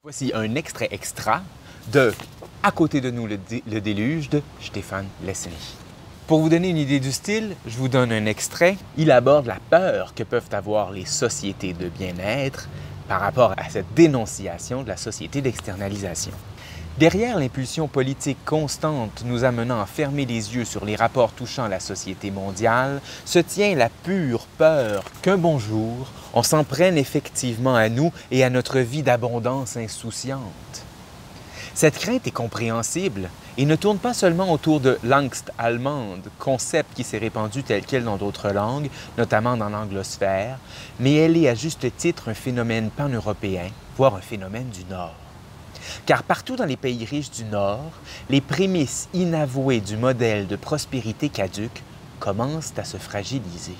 Voici un extrait extra de À côté de nous, le déluge de Stéphane Leslie. Pour vous donner une idée du style, je vous donne un extrait. Il aborde la peur que peuvent avoir les sociétés de bien-être par rapport à cette dénonciation de la société d'externalisation. Derrière l'impulsion politique constante nous amenant à fermer les yeux sur les rapports touchant la société mondiale, se tient la pure peur qu'un bon jour, on s'en prenne effectivement à nous et à notre vie d'abondance insouciante. Cette crainte est compréhensible et ne tourne pas seulement autour de l'angst allemande, concept qui s'est répandu tel quel dans d'autres langues, notamment dans l'anglosphère, mais elle est à juste titre un phénomène pan-européen, voire un phénomène du Nord. Car partout dans les pays riches du Nord, les prémices inavouées du modèle de prospérité caduque commencent à se fragiliser.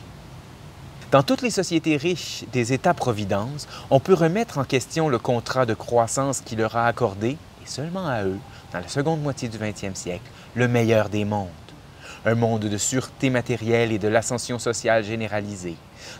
Dans toutes les sociétés riches des États-providence, on peut remettre en question le contrat de croissance qui leur a accordé, et seulement à eux, dans la seconde moitié du 20e siècle, le meilleur des mondes. Un monde de sûreté matérielle et de l'ascension sociale généralisée,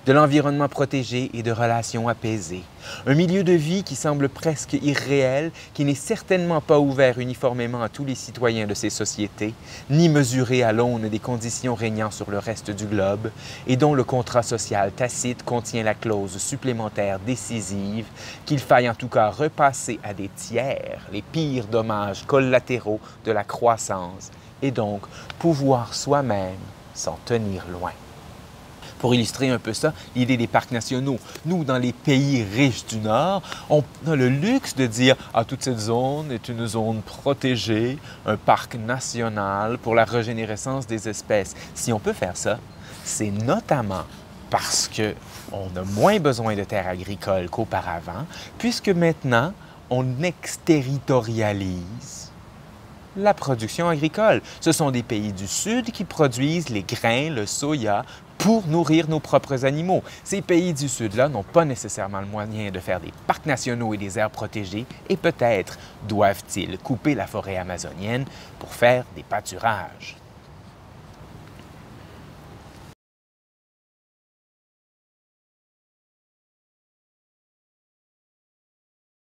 de l'environnement protégé et de relations apaisées. Un milieu de vie qui semble presque irréel, qui n'est certainement pas ouvert uniformément à tous les citoyens de ces sociétés, ni mesuré à l'aune des conditions régnant sur le reste du globe, et dont le contrat social tacite contient la clause supplémentaire décisive qu'il faille en tout cas repasser à des tiers les pires dommages collatéraux de la croissance, et donc pouvoir soi-même s'en tenir loin. Pour illustrer un peu ça, l'idée des parcs nationaux. Nous, dans les pays riches du Nord, on a le luxe de dire « Ah, toute cette zone est une zone protégée, un parc national pour la régénérescence des espèces ». Si on peut faire ça, c'est notamment parce qu'on a moins besoin de terres agricoles qu'auparavant, puisque maintenant, on exterritorialise la production agricole. Ce sont des pays du Sud qui produisent les grains, le soya, pour nourrir nos propres animaux. Ces pays du Sud-là n'ont pas nécessairement le moyen de faire des parcs nationaux et des aires protégées et peut-être doivent-ils couper la forêt amazonienne pour faire des pâturages.